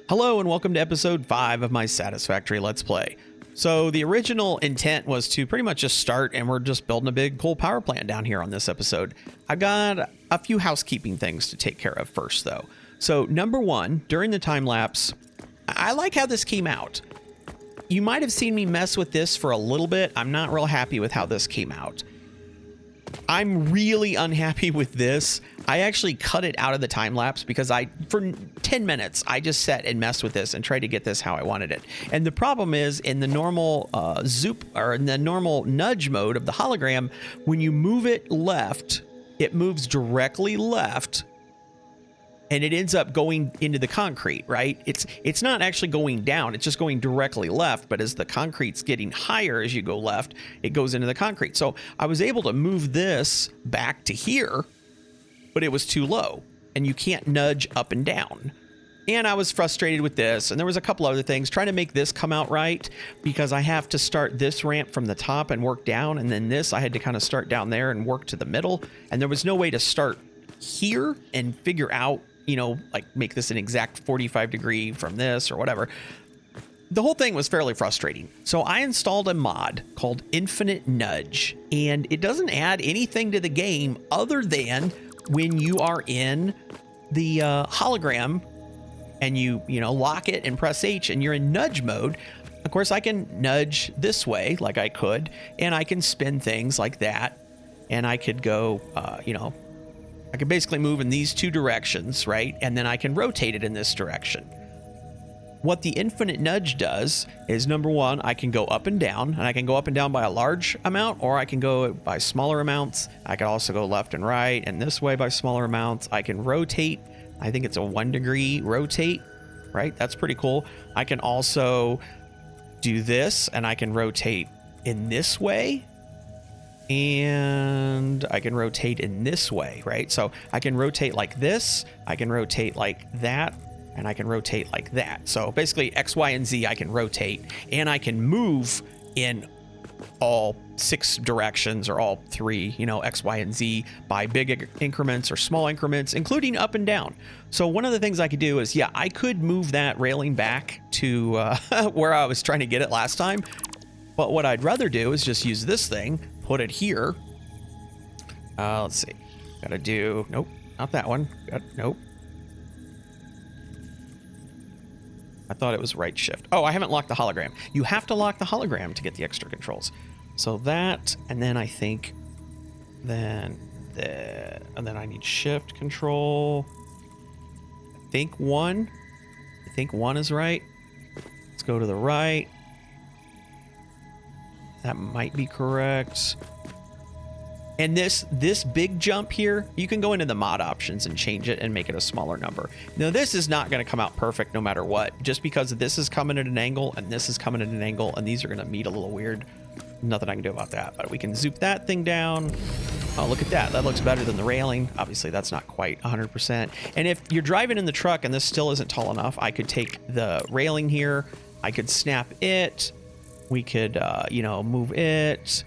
Hello and welcome to episode 5 of my Satisfactory Let's Play. So the original intent was to pretty much just start, and we're just building a big coal power plant down here on this episode. I've got a few housekeeping things to take care of first though. So number one, during the time lapse, I like how this came out. You might have seen me mess with this for a little bit. I'm not real happy with how this came out. I'm really unhappy with this. I actually cut it out of the time lapse because for 10 minutes, I just sat and messed with this and tried to get this how I wanted it. And the problem is in the normal zoop or in the normal nudge mode of the hologram, when you move it left, it moves directly left and it ends up going into the concrete, right? It's not actually going down. It's just going directly left. But as the concrete's getting higher as you go left, it goes into the concrete. So I was able to move this back to here, but it was too low and you can't nudge up and down. And I was frustrated with this. And there was a couple other things trying to make this come out right because I have to start this ramp from the top and work down. And then this, I had to kind of start down there and work to the middle. And there was no way to start here and figure out, you know, like make this an exact 45 degree from this or whatever. The whole thing was fairly frustrating. So I installed a mod called Infinite Nudge, and it doesn't add anything to the game other than when you are in the hologram and you lock it and press H and you're in nudge mode. Of course, I can nudge this way like I could, and I can spin things like that. And I could go, I can basically move in these two directions, right? And then I can rotate it in this direction. What the infinite nudge does is, number one, I can go up and down, and I can go up and down by a large amount, or I can go by smaller amounts. I can also go left and right and this way by smaller amounts. I can rotate. I think it's a 1 degree rotate, right? That's pretty cool. I can also do this, and I can rotate in this way. And I can rotate in this way, right? So I can rotate like this, I can rotate like that, and I can rotate like that. So basically X, Y, and Z I can rotate, and I can move in all 6 directions or all 3, X, Y, and Z by big increments or small increments, including up and down. So one of the things I could do is, I could move that railing back to where I was trying to get it last time. But what I'd rather do is just use this thing, put it here. Let's see. Gotta do, nope, not that one. Nope. I thought it was right shift. Oh, I haven't locked the hologram. You have to lock the hologram to get the extra controls. So that, and then I think, and then I need shift control. I think one is right. Let's go to the right. That might be correct. And this big jump here, you can go into the mod options and change it and make it a smaller number. Now, this is not going to come out perfect no matter what, just because this is coming at an angle and this is coming at an angle, and these are going to meet a little weird. Nothing I can do about that, but we can zoop that thing down. Oh, look at that. That looks better than the railing. Obviously, that's not quite 100%. And if you're driving in the truck and this still isn't tall enough, I could take the railing here. I could snap it. We could, move it,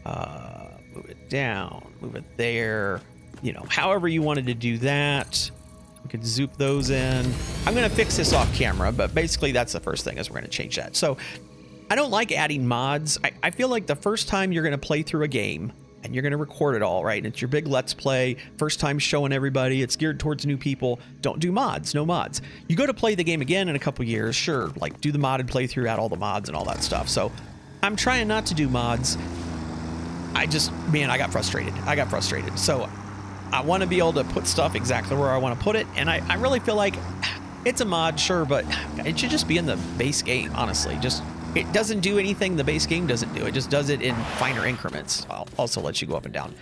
move it down, move it there, however you wanted to do that. We could zoop those in. I'm going to fix this off camera, but basically that's the first thing is we're going to change that. So I don't like adding mods. I feel like the first time you're going to play through a game and you're going to record it all, right? And it's your big Let's Play, first time showing everybody. It's geared towards new people. Don't do mods, no mods. You go to play the game again in a couple years, sure, like do the modded playthrough, add all the mods and all that stuff. So I'm trying not to do mods. I got frustrated. So I want to be able to put stuff exactly where I want to put it. And I really feel like it's a mod, sure, but it should just be in the base game, honestly. It doesn't do anything the base game doesn't do. It just does it in finer increments. I'll also let you go up and down.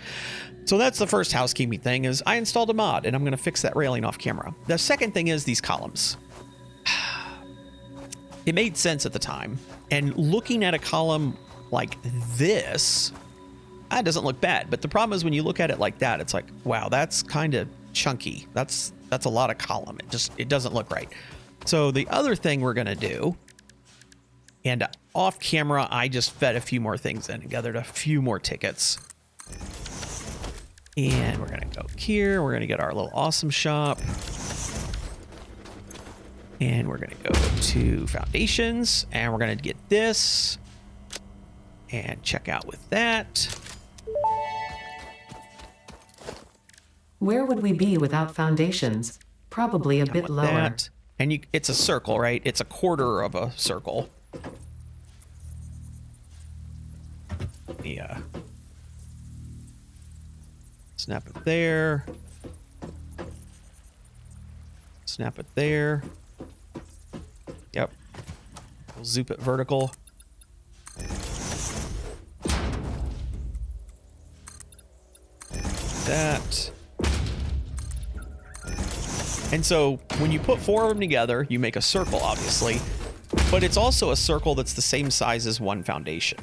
So that's the first housekeeping thing is I installed a mod, and I'm going to fix that railing off camera. The second thing is these columns. It made sense at the time. And looking at a column like this, that doesn't look bad. But the problem is when you look at it like that, it's like, wow, that's kind of chunky. That's a lot of column. It doesn't look right. So the other thing we're going to do, and off camera, I just fed a few more things in and gathered a few more tickets. And we're going to go here. We're going to get our little awesome shop. And we're going to go to foundations, and we're going to get this and check out with that. Where would we be without foundations? Probably a bit lower. That. And it's a circle, right? It's a quarter of a circle. Yeah. Snap it there. Snap it there. Yep. We'll zoop it vertical. That. And so when you put 4 of them together, you make a circle, obviously, but it's also a circle that's the same size as one foundation.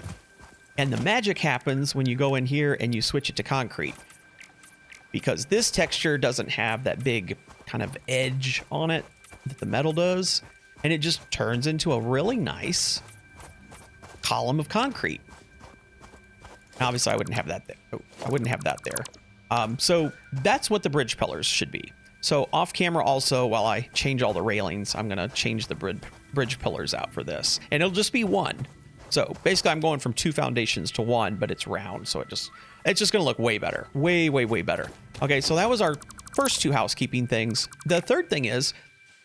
And the magic happens when you go in here and you switch it to concrete, because this texture doesn't have that big kind of edge on it that the metal does, and it just turns into a really nice column of concrete. Obviously, I wouldn't have that there. Oh, I wouldn't have that there. So that's what the bridge pillars should be. So off camera also, while I change all the railings, I'm going to change the bridge pillars out for this. And it'll just be 1. So basically I'm going from 2 foundations to 1, but it's round. So it's just going to look way better. Way, way, way better. Okay, so that was our first 2 housekeeping things. The third thing is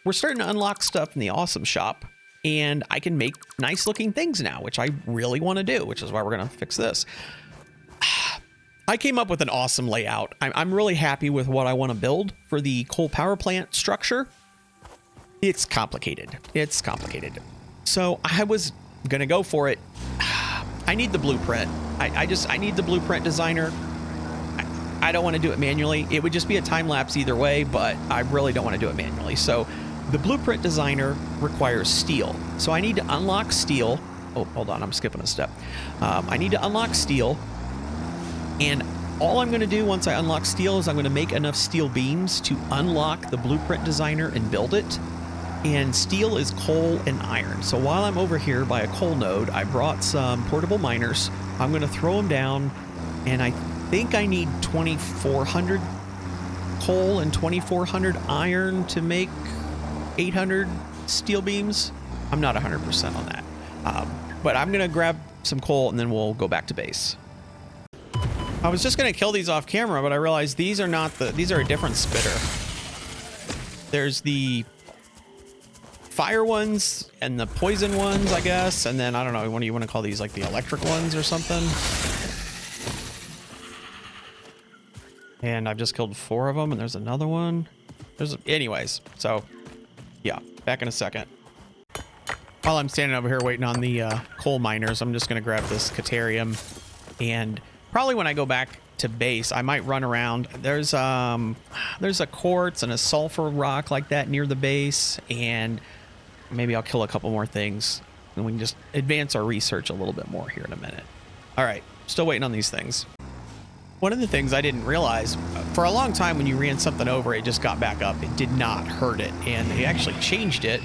we're starting to unlock stuff in the awesome shop. And I can make nice looking things now, which I really want to do, which is why we're going to fix this. I came up with an awesome layout. I'm really happy with what I want to build for the coal power plant structure. It's complicated. It's complicated. So I was going to go for it. I need the blueprint. I need the blueprint designer. I don't want to do it manually. It would just be a time lapse either way, but I really don't want to do it manually. So the blueprint designer requires steel. So I need to unlock steel. Oh, hold on. I'm skipping a step. I need to unlock steel. And all I'm going to do once I unlock steel is I'm going to make enough steel beams to unlock the blueprint designer and build it. And steel is coal and iron. So while I'm over here by a coal node, I brought some portable miners. I'm going to throw them down, and I think I need 2,400 coal and 2,400 iron to make 800 steel beams. I'm not 100% on that. But I'm going to grab some coal, and then we'll go back to base. I was just going to kill these off camera, but I realized these are a different spitter. There's the fire ones and the poison ones, I guess. And then, I don't know, what do you want to call these? Like the electric ones or something? And I've just killed 4 of them, and there's another one. Anyways, so yeah, back in a second. While I'm standing over here waiting on the coal miners, I'm just going to grab this Caterium, and probably when I go back to base, I might run around. There's a quartz and a sulfur rock like that near the base, and maybe I'll kill a couple more things, and we can just advance our research a little bit more here in a minute. All right, still waiting on these things. One of the things I didn't realize, for a long time when you ran something over, it just got back up. It did not hurt it, and they actually changed it.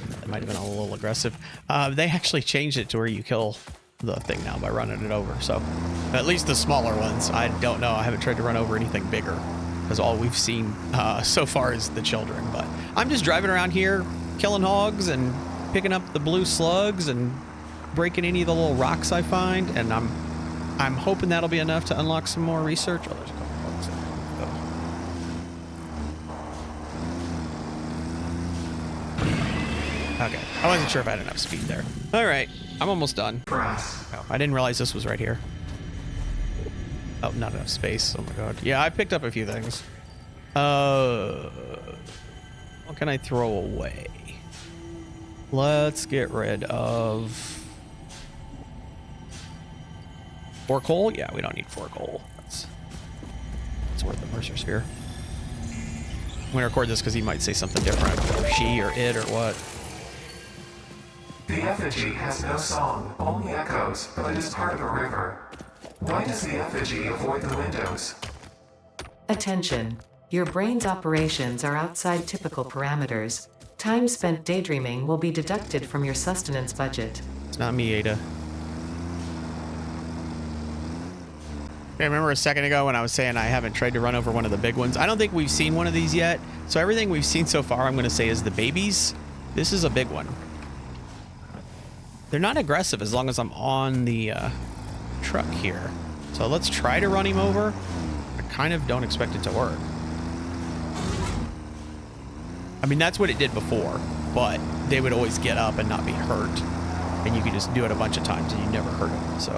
That might have been a little aggressive. They actually changed it to where you kill the thing now by running it over. So at least the smaller ones, I don't know. I haven't tried to run over anything bigger, because all we've seen so far is the children. But I'm just driving around here, killing hogs and picking up the blue slugs and breaking any of the little rocks I find. And I'm hoping that'll be enough to unlock some more research. Oh, there's a couple hogs in there. Okay, I wasn't sure if I had enough speed there. All right, I'm almost done. Oh, I didn't realize this was right here. Oh, not enough space. Oh my god. Yeah, I picked up a few things. What can I throw away? Let's get rid of 4 coal. Yeah, we don't need 4 coal. That's worth the Mercer Sphere. I'm gonna record this because he might say something different, or she, or it, or what. The effigy has no song, only echoes, but it is part of a river. Why does the effigy avoid the windows? Attention. Your brain's operations are outside typical parameters. Time spent daydreaming will be deducted from your sustenance budget. It's not me, Ada. I remember a second ago when I was saying I haven't tried to run over one of the big ones. I don't think we've seen one of these yet. So everything we've seen so far, I'm going to say, is the babies. This is a big one. They're not aggressive as long as I'm on the truck here. So let's try to run him over. I kind of don't expect it to work. I mean, that's what it did before, but they would always get up and not be hurt. And you could just do it a bunch of times and you never hurt them, so.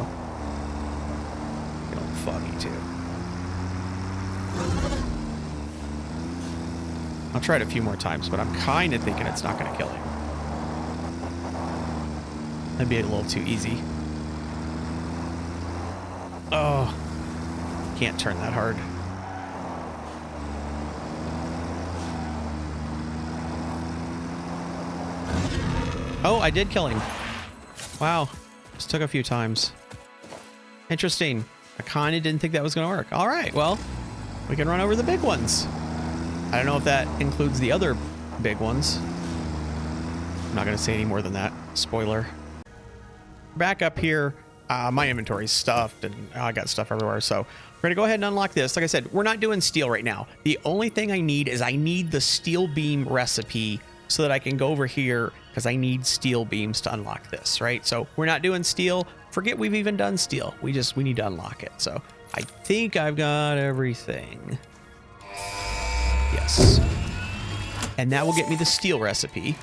Get all foggy too. I'll try it a few more times, but I'm kind of thinking it's not going to kill him. That'd be a little too easy. Oh, can't turn that hard. Oh, I did kill him. Wow, just took a few times. Interesting. I kind of didn't think that was going to work. All right, well, we can run over the big ones. I don't know if that includes the other big ones. I'm not going to say any more than that. Spoiler. Back up here, my inventory's stuffed and I got stuff everywhere, so we're gonna go ahead and unlock this. Like I said, we're not doing steel right now. The only thing I need is I need the steel beam recipe so that I can go over here because I need steel beams to unlock this, right? So we're not doing steel. Forget we've even done steel. We need to unlock it. So I think I've got everything. Yes. And that will get me the steel recipe.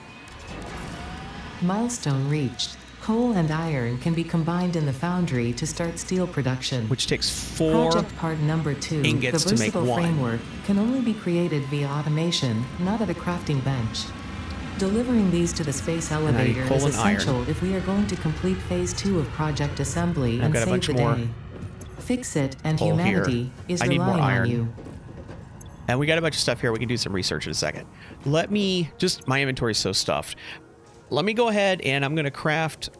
Milestone reached. Coal and iron can be combined in the foundry to start steel production. Which takes 4 Project part number 2, ingots the to make versatile 1. framework, can only be created via automation, not at a crafting bench. Delivering these to the space elevator is essential if we are going to complete phase 2 of project assembly and save the day. Fix it, and humanity is relying on you. And we got a bunch of stuff here. We can do some research in a second. Let me just, my inventory is so stuffed. Let me go ahead and I'm going to craft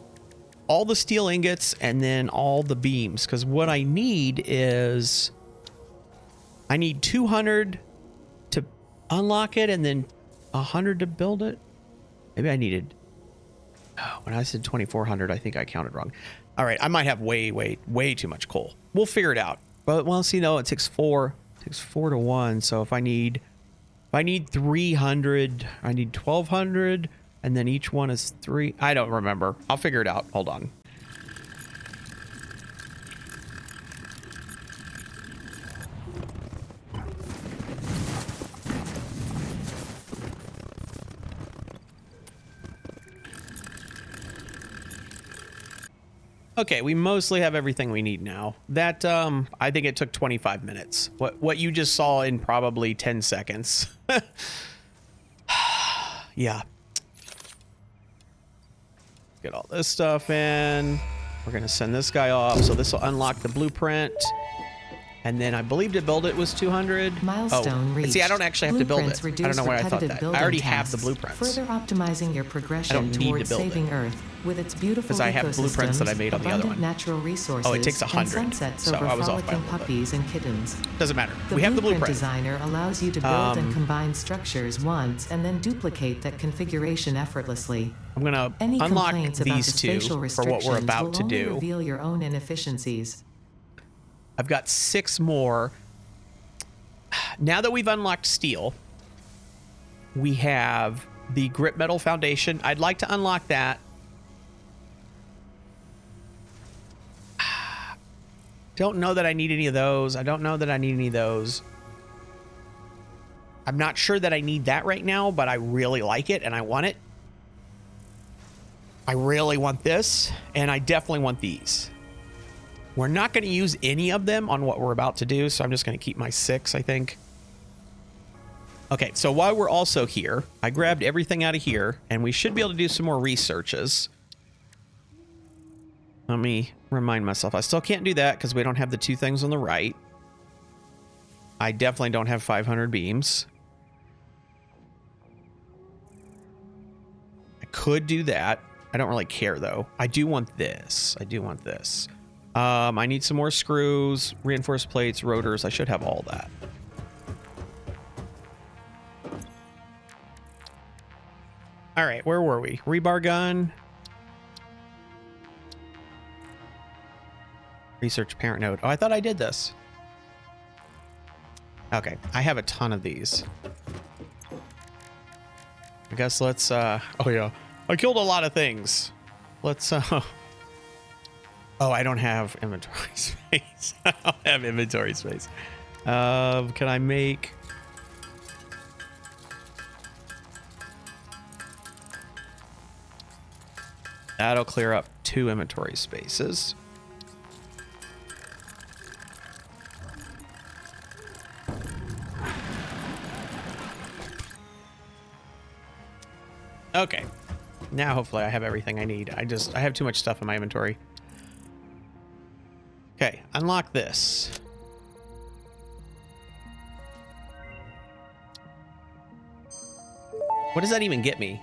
all the steel ingots and then all the beams. Because what I need is, I need 200 to unlock it and then 100 to build it. Maybe I needed, oh, when I said 2,400, I think I counted wrong. All right, I might have way too much coal. We'll figure it out. But well, see, no, it takes 4 to 1. So if I need 300, I need 1,200. And then each one is 3. I don't remember. I'll figure it out. Hold on. Okay, we mostly have everything we need now. That, I think it took 25 minutes. What you just saw in probably 10 seconds. Yeah. Get all this stuff in. We're going to send this guy off. So this will unlock the blueprint. And then I believe to build it was 200. Milestone reached. See, I don't actually have to build it. I don't know why I thought that. I already have the blueprints. Further optimizing your progression towards saving Earth with its beautiful because I have blueprints that I made on the other one. Natural resources. Oh, it takes 100. So I was off by a puppies and kittens. Doesn't matter. We have the blueprint. Designer allows you to build and combine structures once and then duplicate that configuration effortlessly. I'm going to unlock these two for what we're about to do. Reveal your own inefficiencies. I've got 6 more. Now that we've unlocked steel, we have the grip metal foundation. I'd like to unlock that. Don't know that I need any of those. I don't know that I need any of those. I'm not sure that I need that right now, but I really like it and I want it. I really want this, and I definitely want these. We're not going to use any of them on what we're about to do, so I'm just going to keep my 6, I think. Okay, so while we're also here, I grabbed everything out of here, and we should be able to do some more researches. Let me remind myself. I still can't do that because we don't have the 2 things on the right. I definitely don't have 500 beams. I could do that. I don't really care, though. I do want this. I do want this. I need some more screws, reinforced plates, rotors. I should have all that. All right, where were we? Rebar gun. Research parent node. Oh, I thought I did this. Okay, I have a ton of these. I guess let's, oh yeah, I killed a lot of things. Let's, oh, I don't have inventory space. I don't have inventory space. Can I make... That'll clear up 2 inventory spaces. Okay. Now hopefully I have everything I need. I have too much stuff in my inventory. Okay, unlock this. What does that even get me?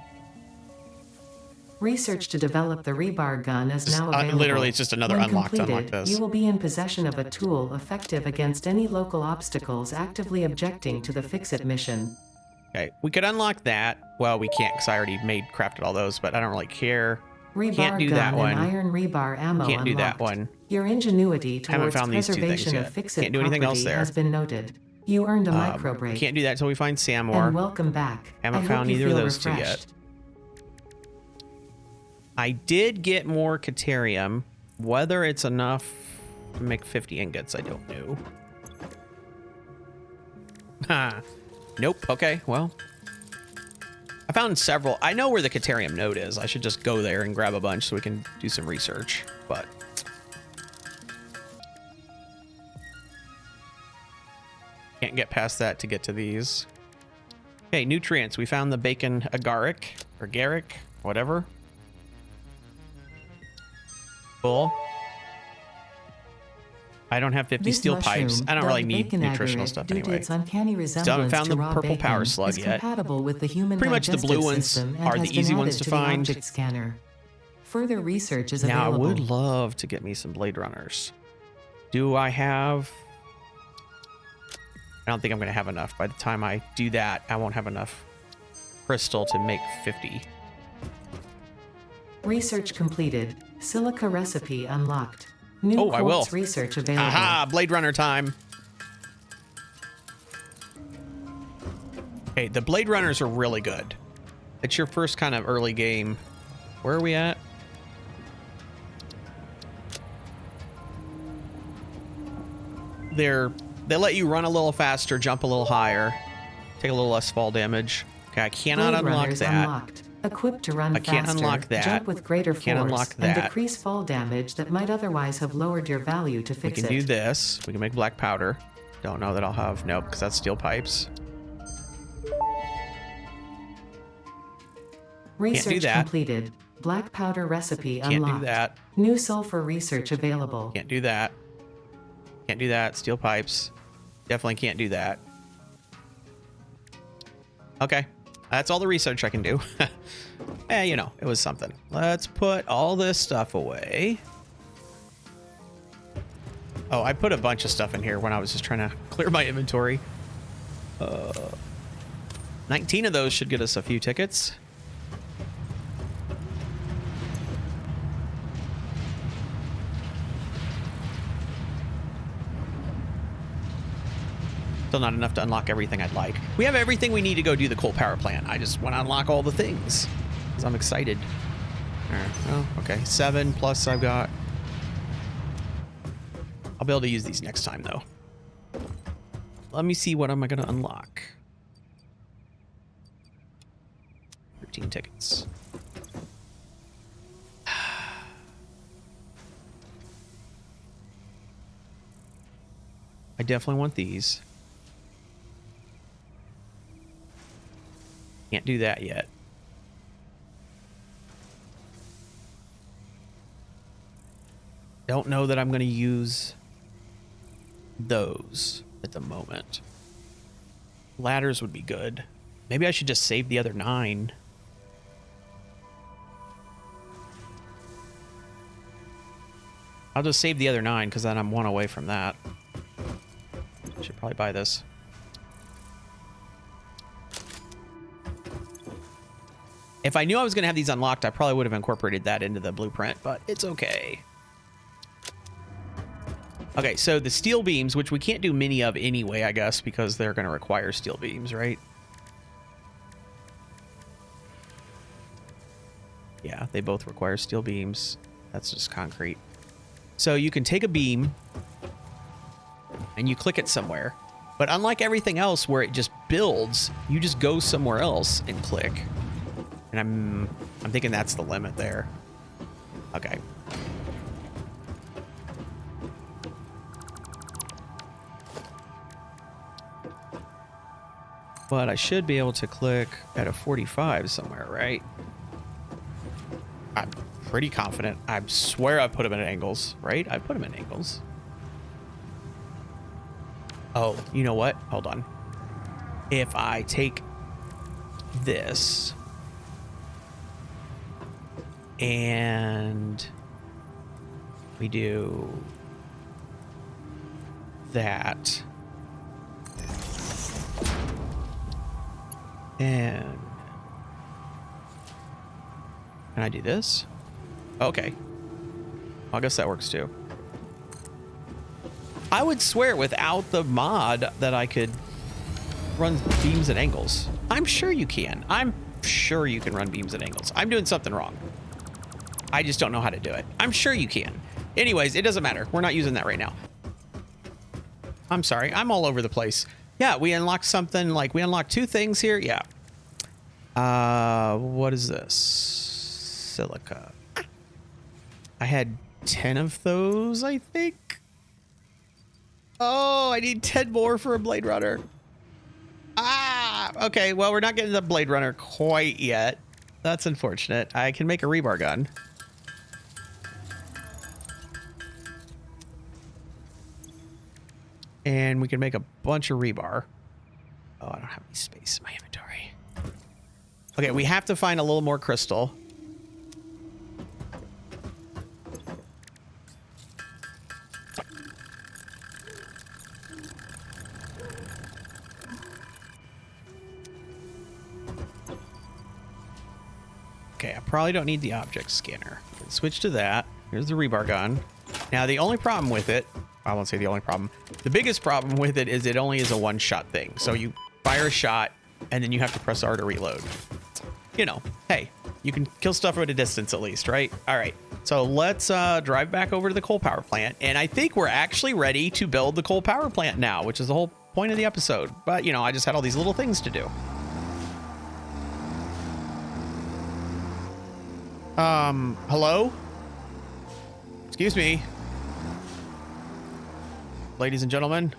Research to develop the Rebar Gun is now available. Literally, it's just another When unlock completed, to unlock this. You will be in possession of a tool effective against any local obstacles actively objecting to the Fix-It mission. Okay, we could unlock that. Well, we can't because I already crafted all those, but I don't really care. Rebar Can't do gun that one. And iron rebar ammo Can't do unlocked. that one. Your ingenuity Haven't towards found these 2 things preservation yet. of Fix-It Can't do anything else property there. has been noted. You earned a micro break. Can't do that until we find Samor. And welcome back. Haven't I found hope you either of feel those 2 yet. refreshed. I did get more Caterium. Whether it's enough to make 50 ingots, I don't know. Ha. Nope. Okay, well. I found several. I know where the Caterium node is. I should just go there and grab a bunch so we can do some research. But can't get past that to get to these. Okay, nutrients. We found the bacon agaric or Garrick, whatever. Cool. I don't have 50 This steel mushroom, pipes. I don't really need bacon nutritional agaric, stuff due to anyway. its uncanny Still haven't resemblance found to the raw purple power bacon, slug is yet. compatible with the human Pretty much the digestive blue ones system and are has the been easy added ones to find. object scanner. Further research is Now, available. I would love to get me some Blade Runners. Do I have... I don't think I'm going to have enough. By the time I do that, I won't have enough crystal to make 50. Research completed. Silica recipe unlocked. New Oh, I will. quartz research available. Aha! Blade Runner time. Okay, the Blade Runners are really good. It's your first kind of early game. Where are we at? They let you run a little faster, jump a little higher, take a little less fall damage. Okay, I cannot Blade unlock Runners that. Unlocked. Equipped to run I can't faster, unlock that. jump with greater Can't force, unlock and that. decrease fall damage that might otherwise have lowered your value to We fix can it. do this. We can make black powder. Don't know that I'll have... Nope, because that's steel pipes. Research that. completed. Black powder recipe Can't unlocked. do that. New sulfur research available. Can't do that. Can't do that. Steel pipes. Definitely can't do that. Okay. That's all the research I can do. You know, it was something. Let's put all this stuff away. Oh, I put a bunch of stuff in here when I was just trying to clear my inventory. 19 of those should get us a few tickets. Still not enough to unlock everything I'd like. We have everything we need to go do the coal power plant. I just want to unlock all the things because I'm excited. All right. Oh, okay. 7 plus I've got. I'll be able to use these next time though. Let me see what am I going to unlock. 13 tickets. I definitely want these. Can't do that yet. Don't know that I'm going to use those at the moment. Ladders would be good. Maybe I should just save the other 9. I'll just save the other 9 because then I'm 1 away from that. Should probably buy this. If I knew I was going to have these unlocked, I probably would have incorporated that into the blueprint, but it's okay. Okay, so the steel beams, which we can't do many of anyway, I guess, because they're going to require steel beams, right? Yeah, they both require steel beams. That's just concrete. So you can take a beam and you click it somewhere. But unlike everything else where it just builds, you just go somewhere else and click. And I'm thinking that's the limit there. Okay. But I should be able to click at a 45 somewhere, right? I'm pretty confident. I swear I put them at angles, right? I put them at angles. Oh, you know what? Hold on. If I take this and we do that and can I do this? Okay. Well, I guess that works too. I would swear without the mod that I could run beams at angles. I'm sure you can. I'm sure you can run beams at angles. I'm doing something wrong. I just don't know how to do it. I'm sure you can. Anyways, it doesn't matter. We're not using that right now. I'm sorry. I'm all over the place. Yeah, we unlocked something like we unlocked 2 things here. Yeah. What is this? Silica. I had 10 of those, I think. Oh, I need 10 more for a Blade Runner. Ah, okay. Well, we're not getting the Blade Runner quite yet. That's unfortunate. I can make a rebar gun. And we can make a bunch of rebar. Oh, I don't have any space in my inventory. Okay, we have to find a little more crystal. Okay, I probably don't need the object scanner. Let's switch to that. Here's the rebar gun. Now, the only problem with it, I won't say the only problem. The biggest problem with it is it only is a one-shot thing. So you fire a shot, and then you have to press R to reload. You know, hey, you can kill stuff at a distance at least, right? All right, so let's drive back over to the coal power plant. And I think we're actually ready to build the coal power plant now, which is the whole point of the episode. But, you know, I just had all these little things to do. Hello? Excuse me. Ladies and gentlemen.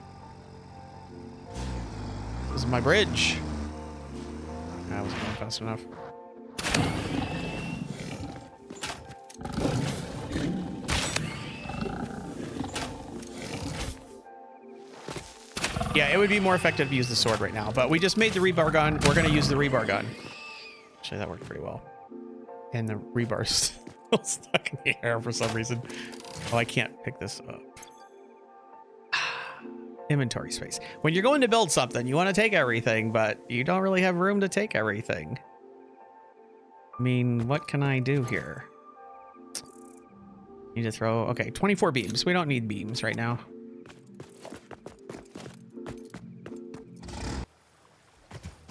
This is my bridge. I wasn't going fast enough. Yeah, it would be more effective to use the sword right now, but we just made the rebar gun. We're going to use the rebar gun. Actually, that worked pretty well. And the rebar's still stuck in the air for some reason. Oh, I can't pick this up. Inventory space. When you're going to build something, you want to take everything, but you don't really have room to take everything. I mean, what can I do here? Need to throw... Okay, 24 beams. We don't need beams right now.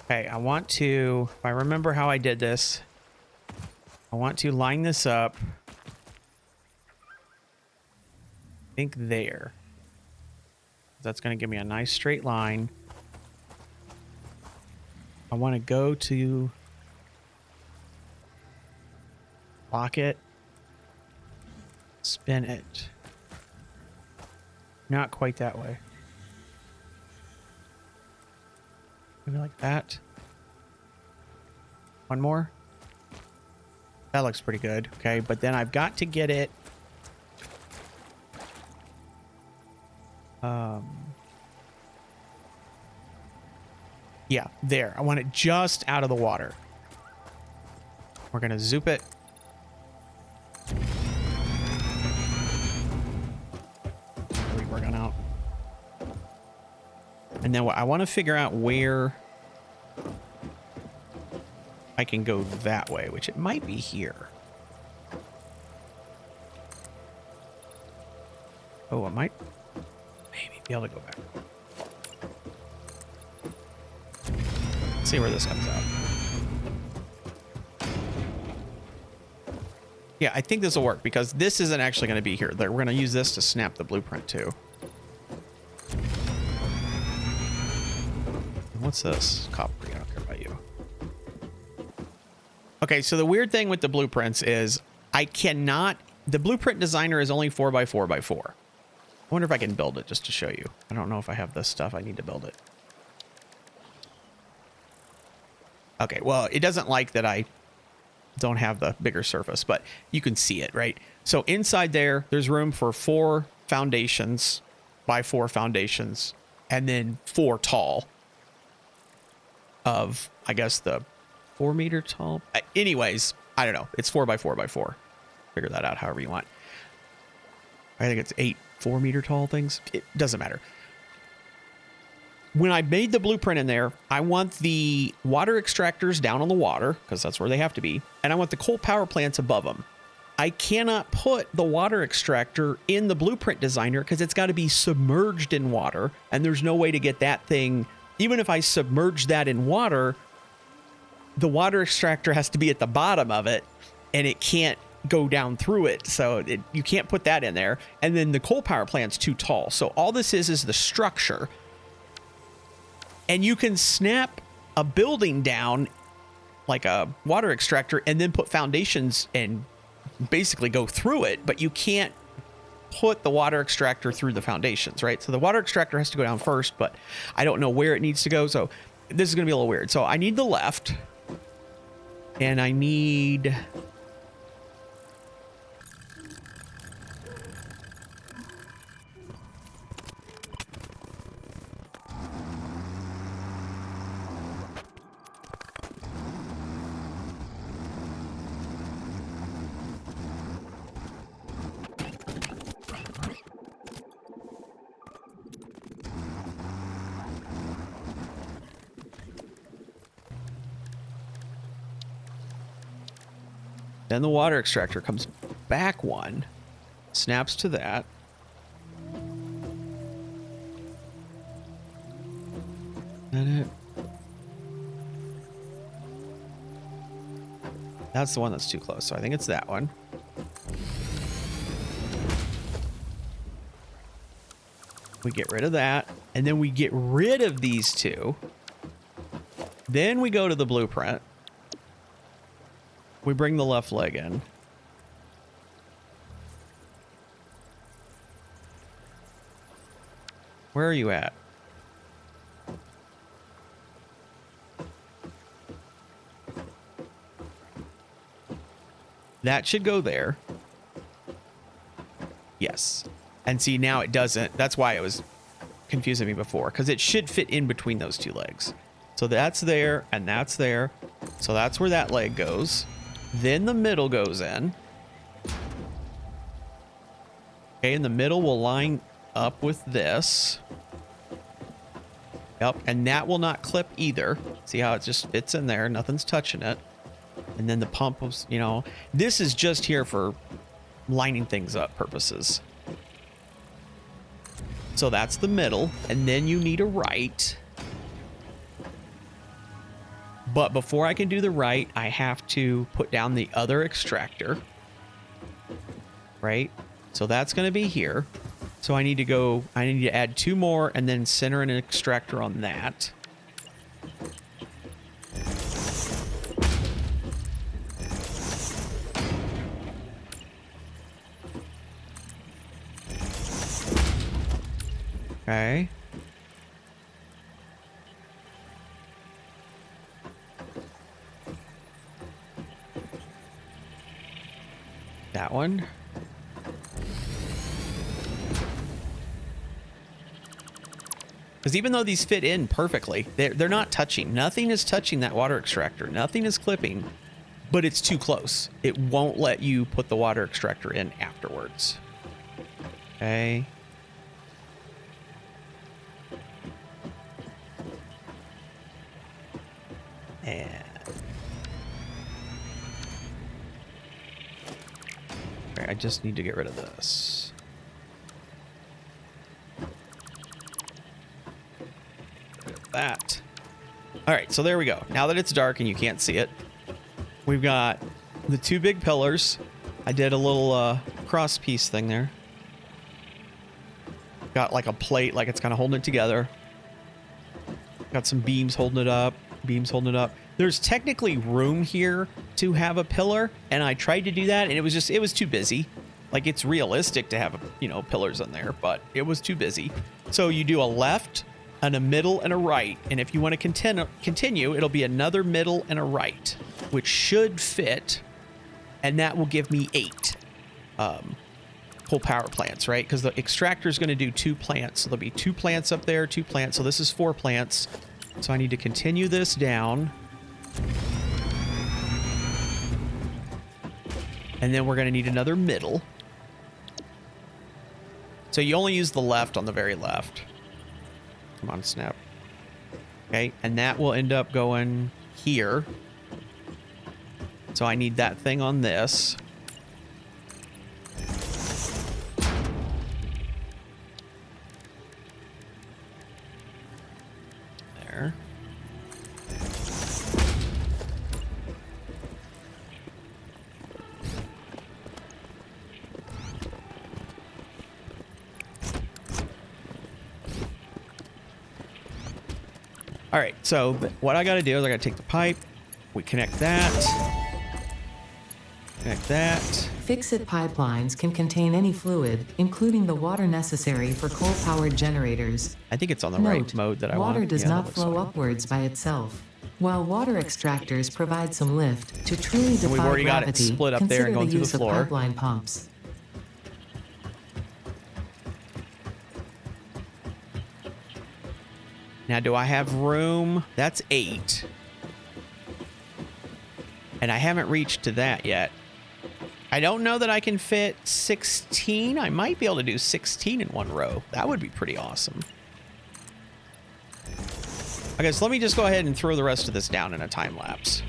Okay, I want to... If I remember how I did this... I want to line this up. I think there. That's going to give me a nice straight line. I want to go to lock it, spin it. Not quite that way. Maybe like that. One more. That looks pretty good. Okay, but then I've got to get it. Yeah, there. I want it just out of the water. We're gonna zoop it. Rebar gun out. And then I want to figure out where I can go that way, which it might be here. Oh, I might maybe be able to go back. Let's see where this comes out. Yeah, I think this will work because this isn't actually going to be here. We're going to use this to snap the blueprint too. What's this? Copper. I don't care about you. Okay, so the weird thing with the blueprints is I cannot... The blueprint designer is only 4x4x4. I wonder if I can build it just to show you. I don't know if I have this stuff. I need to build it. Okay, well, it doesn't like that I don't have the bigger surface, but you can see it, right? So inside there's room for 4 foundations by 4 foundations, and then 4 tall of, I guess, the 4 meter tall. Anyways, I don't know. It's 4x4x4. Figure that out however you want. I think it's 8 4 meter tall things. It doesn't matter. When I made the blueprint in there, I want the water extractors down on the water because that's where they have to be. And I want the coal power plants above them. I cannot put the water extractor in the blueprint designer because it's got to be submerged in water. And there's no way to get that thing. Even if I submerge that in water, the water extractor has to be at the bottom of it and it can't go down through it. So you can't put that in there. And then the coal power plant's too tall. So all this is the structure. And you can snap a building down like a water extractor and then put foundations and basically go through it, but you can't put the water extractor through the foundations, right? So the water extractor has to go down first, but I don't know where it needs to go. So this is going to be a little weird. So I need the left and I need... Then the water extractor comes back one, snaps to that. That it? That's the one that's too close, so I think it's that one. We get rid of that, and then we get rid of these two. Then we go to the blueprint. We bring the left leg in. Where are you at? That should go there. Yes. And see, now it doesn't. That's why it was confusing me before, because it should fit in between those two legs. So that's there and that's there. So that's where that leg goes. Then the middle goes in. Okay, and the middle will line up with this. Yep, and that will not clip either. See how it just fits in there? Nothing's touching it. And then the pump was, you know, this is just here for lining things up purposes. So that's the middle, and then you need a right. But before I can do the right, I have to put down the other extractor. Right? So that's going to be here. So I need to add 2 more and then center an extractor on that. Okay. That one. Because even though these fit in perfectly, they're not touching. Nothing is touching that water extractor. Nothing is clipping, but it's too close. It won't let you put the water extractor in afterwards. Okay. And okay, I just need to get rid of this. Get rid of that. All right, so there we go. Now that it's dark and you can't see it, we've got the 2 big pillars I did a little cross piece thing there. Got like a plate, like it's kind of holding it together. Got some beams holding it up. Beams holding it up. There's technically room here to have a pillar, and I tried to do that, and it was too busy. Like, it's realistic to have, pillars in there, but it was too busy. So you do a left and a middle and a right, and if you want to continue, it'll be another middle and a right, which should fit, and that will give me 8 coal power plants, right? Because the extractor is going to do 2 plants, so there'll be 2 plants up there, 2 plants. So this is 4 plants. So I need to continue this down. And then we're going to need another middle. So you only use the left on the very left. Come on, snap. Okay, and that will end up going here. So I need that thing on this. There. All right, so what I got to do is I got to take the pipe, we connect that, connect that. Fix-it pipelines can contain any fluid, including the water necessary for coal-powered generators. I think it's on the right mode that I want. Water does not flow upwards by itself. While water extractors provide some lift to truly defy we've already gravity, got it split up there and going through the floor. Consider the use of pipeline pumps. Now, do I have room? That's 8. And I haven't reached to that yet. I don't know that I can fit 16. I might be able to do 16 in one row. That would be pretty awesome. Okay, so let me just go ahead and throw the rest of this down in a time lapse.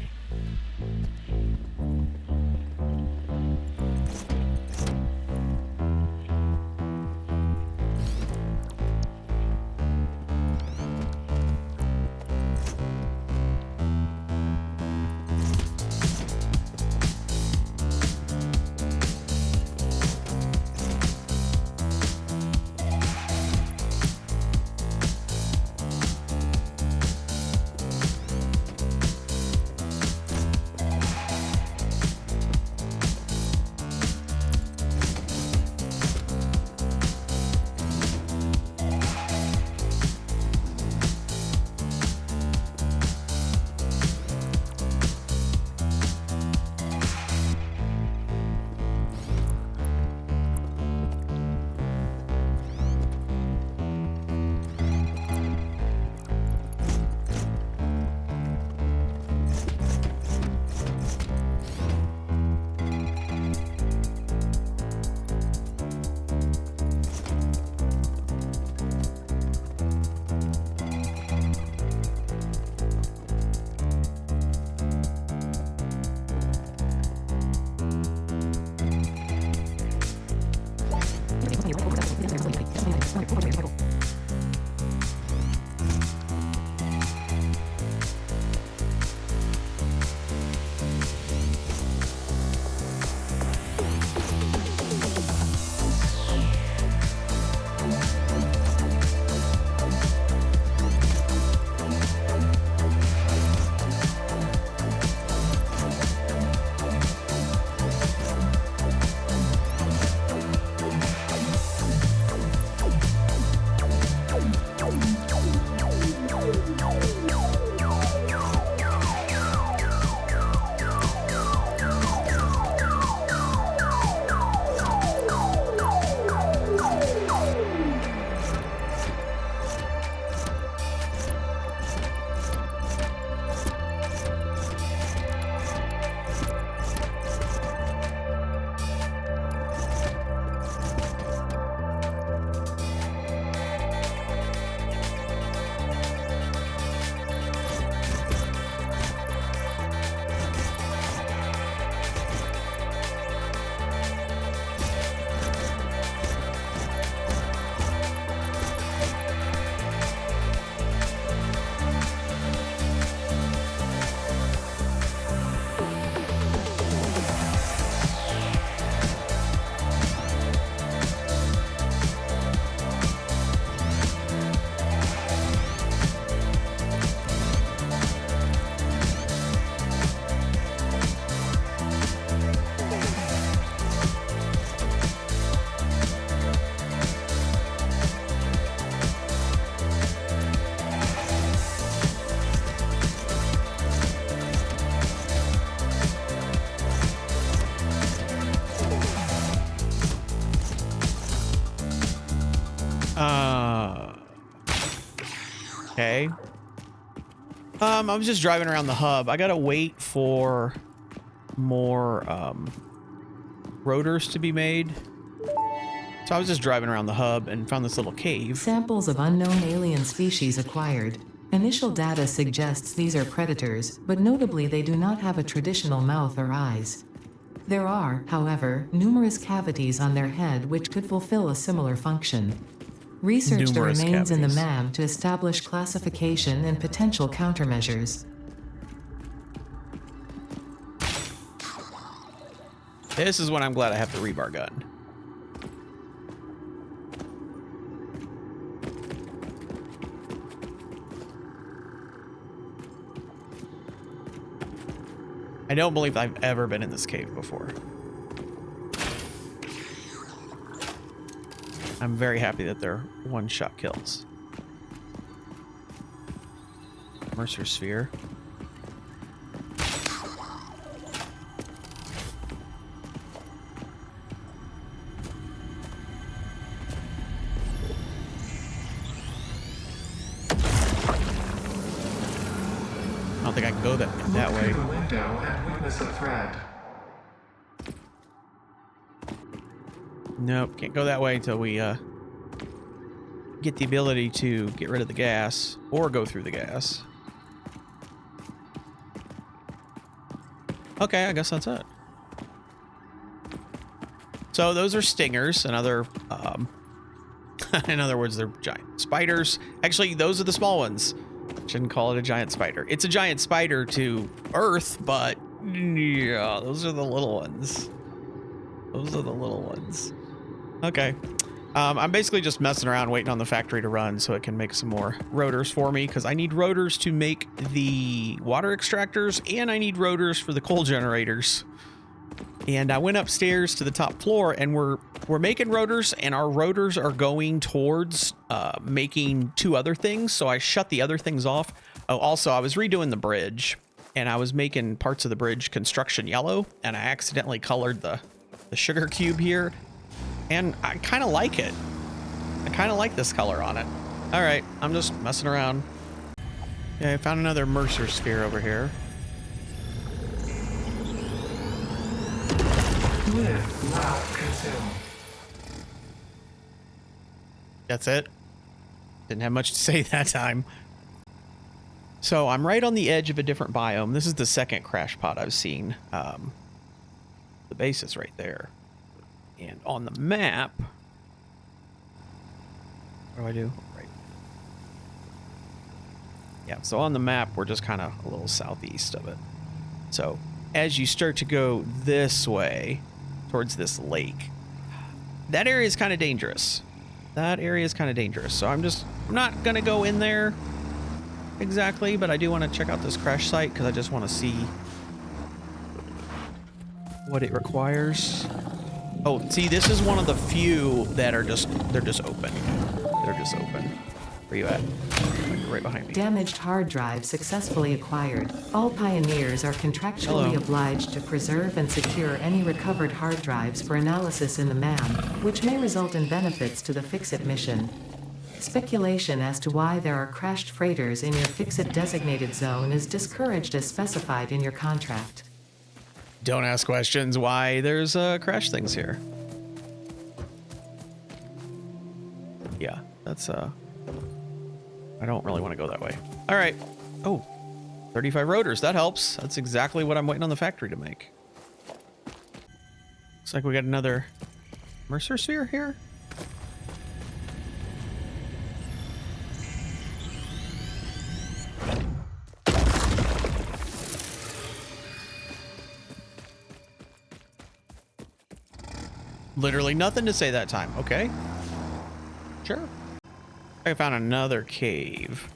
Okay. I was just driving around the hub. I gotta wait for more rotors to be made. So I was just driving around the hub and found this little cave. Samples of unknown alien species acquired. Initial data suggests these are predators, but notably they do not have a traditional mouth or eyes. There are, however, numerous cavities on their head which could fulfill a similar function. Research the remains in the MAM to establish classification and potential countermeasures. This is when I'm glad I have the Rebar Gun. I don't believe I've ever been in this cave before. I'm very happy that they're one-shot kills. Mercer Sphere. I don't think I can go that way. Look through the window and witness a threat. Nope, can't go that way until we get the ability to get rid of the gas or go through the gas. Okay, I guess that's it. So those are stingers, another in other words, they're giant spiders. Actually, those are the small ones. Shouldn't call it a giant spider. It's a giant spider to Earth, but yeah, those are the little ones. Those are the little ones. Okay. I'm basically just messing around waiting on the factory to run so it can make some more rotors for me, because I need rotors to make the water extractors and I need rotors for the coal generators. And I went upstairs to the top floor and we're making rotors, and our rotors are going towards making two other things. So I shut the other things off. Oh, also I was redoing the bridge and I was making parts of the bridge construction yellow, and I accidentally colored the sugar cube here. And I kind of like it. I kind of like this color on it. All right, I'm just messing around. Yeah, I found another Mercer Sphere over here. Live, laugh, consume. That's it. Didn't have much to say that time. So I'm right on the edge of a different biome. This is the second crash pod I've seen. The base is right there. And on the map, what do I do? Right. Yeah, so on the map, we're just kind of a little southeast of it. So as you start to go this way towards this lake, that area is kind of dangerous. That area is kind of dangerous. So I'm not going to go in there exactly, but I do want to check out this crash site because I just want to see what it requires. Oh, see, this is one of the few that are they're just open. They're just open. Where you at? Right behind me. Damaged hard drive successfully acquired. All pioneers are contractually obliged to preserve and secure any recovered hard drives for analysis in the MAM, which may result in benefits to the Fix-It mission. Speculation as to why there are crashed freighters in your Fix-It designated zone is discouraged as specified in your contract. Don't ask questions why there's crash things here. Yeah, that's I don't really want to go that way. All right. Oh, 35 rotors. That helps. That's exactly what I'm waiting on the factory to make. Looks like we got another Mercer Sphere here. Literally nothing to say that time. Okay. Sure. I found another cave.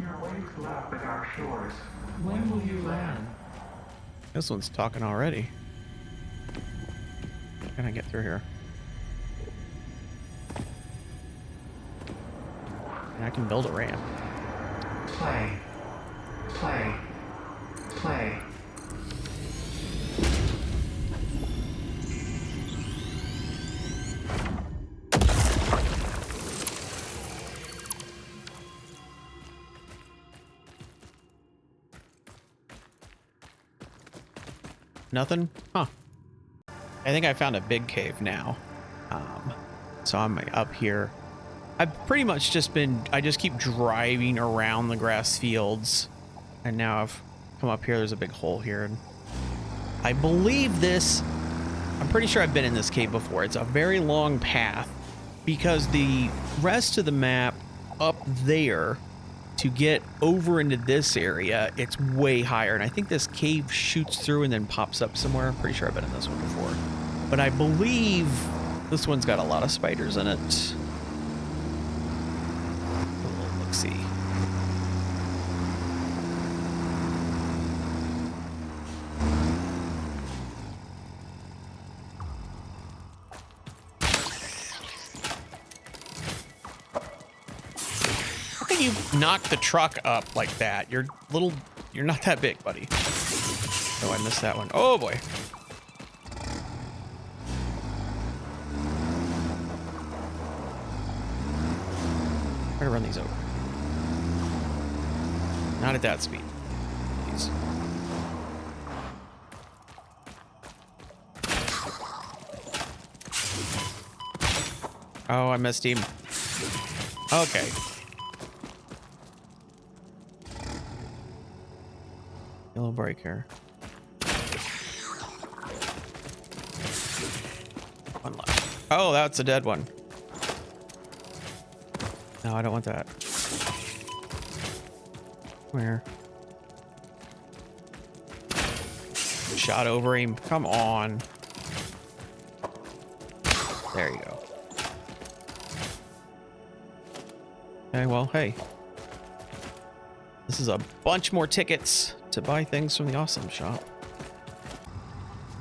Your waves lap at our shores. When will you land? This one's talking already. How can I get through here? And I can build a ramp. Play. Play. Play. Nothing? Huh. I think I found a big cave now. So I'm up here. I've pretty much just been, I just keep driving around the grass fields. And now I've come up here. There's a big hole here. And I believe this, I'm pretty sure I've been in this cave before. It's a very long path because the rest of the map up there to get over into this area, it's way higher. And I think this cave shoots through and then pops up somewhere. I'm pretty sure I've been in this one before. But I believe this one's got a lot of spiders in it. Let's see. How can you knock the truck up like that? You're not that big, buddy. Oh, I missed that one. Oh boy. Try to run these over. Not at that speed. Please. Oh, I missed him. Okay. Yellow break here. One left. Oh, that's a dead one. No, I don't want that. Where? Shot over him. Come on. There you go. Okay, well, hey. This is a bunch more tickets to buy things from the awesome shop.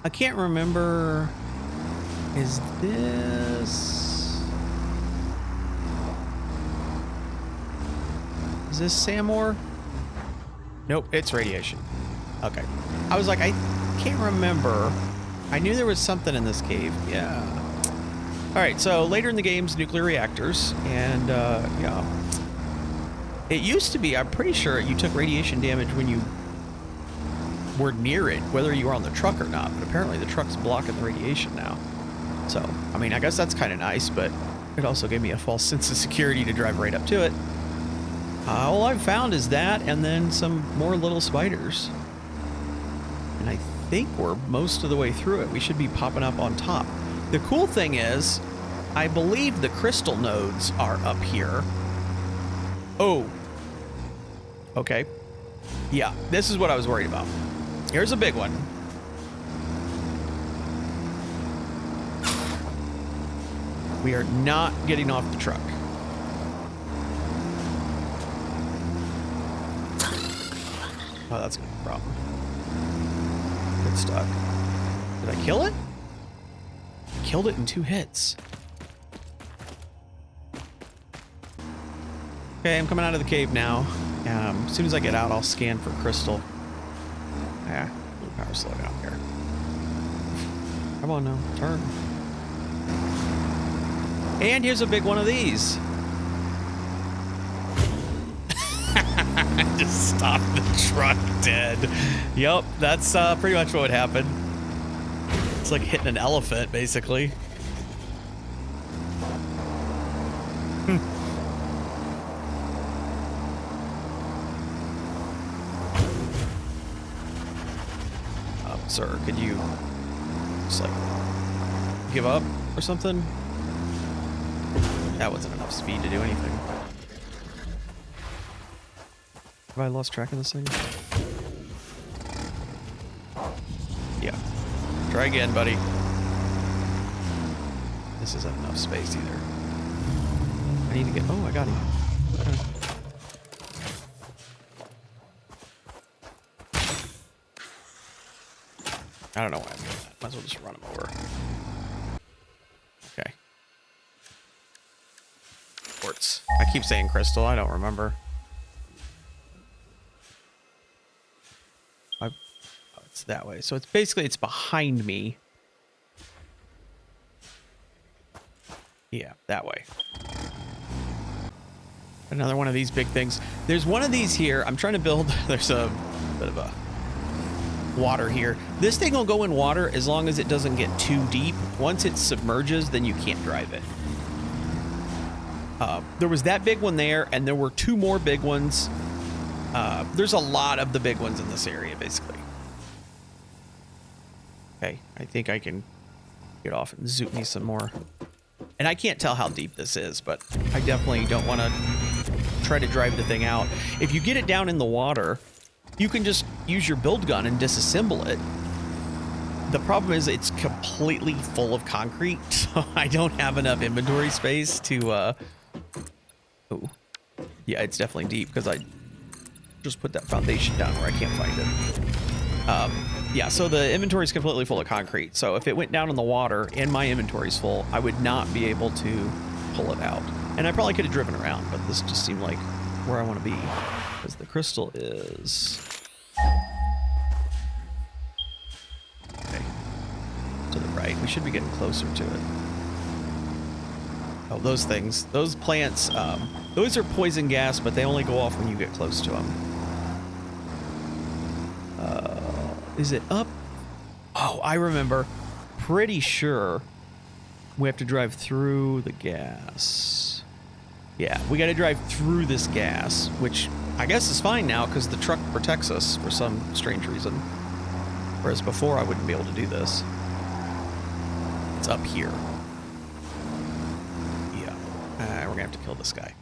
I can't remember. Is this... Is this sand ore? Nope, it's radiation. Okay. I was like, I can't remember. I knew there was something in this cave. Yeah. All right, so later in the game's nuclear reactors. And, yeah. It used to be, I'm pretty sure you took radiation damage when you were near it, whether you were on the truck or not. But apparently the truck's blocking the radiation now. So, I mean, I guess that's kind of nice, but it also gave me a false sense of security to drive right up to it. All I've found is that and then some more little spiders. And I think we're most of the way through it. We should be popping up on top. The cool thing is, I believe the crystal nodes are up here. Oh. Okay. Yeah, this is what I was worried about. Here's a big one. We are not getting off the truck. Oh, that's gonna be a problem. It's stuck. Did I kill it? I killed it in 2 hits. Okay, I'm coming out of the cave now. As soon as I get out, I'll scan for crystal. Yeah, blue power slow down here. Come on now, turn. And here's a big one of these. Just stop the truck dead. Yep, that's pretty much what happened. It's like hitting an elephant, basically. Sir, could you just like give up or something? That wasn't enough speed to do anything. Have I lost track of this thing? Yeah. Try again, buddy. This isn't enough space either. I need to get... Oh, I got him. Okay. I don't know why I'm doing that. Might as well just run him over. Okay. Quartz. I keep saying crystal. I don't remember. Oh, it's that way. So it's basically, it's behind me. Yeah, that way. Another one of these big things. There's one of these here. I'm trying to build. There's a bit of a water here. This thing will go in water as long as it doesn't get too deep. Once it submerges, then you can't drive it. There was that big one there, and there were 2 more big ones. There's a lot of the big ones in this area, basically. Okay, I think I can get off and zoom me some more. And I can't tell how deep this is, but I definitely don't want to try to drive the thing out. If you get it down in the water, you can just use your build gun and disassemble it. The problem is it's completely full of concrete, so I don't have enough inventory space to... Oh, yeah, it's definitely deep because I just put that foundation down where I can't find it. Yeah, so the inventory is completely full of concrete. So if it went down in the water and my inventory's full, I would not be able to pull it out. And I probably could have driven around, but this just seemed like where I want to be. Because the crystal is... Okay. To the right. We should be getting closer to it. Oh, those things. Those plants, those are poison gas, but they only go off when you get close to them. Is it up? Oh, I remember. Pretty sure we have to drive through the gas. Yeah, we got to drive through this gas, which I guess is fine now because the truck protects us for some strange reason. Whereas before I wouldn't be able to do this. It's up here. Yeah. We're going to have to kill this guy.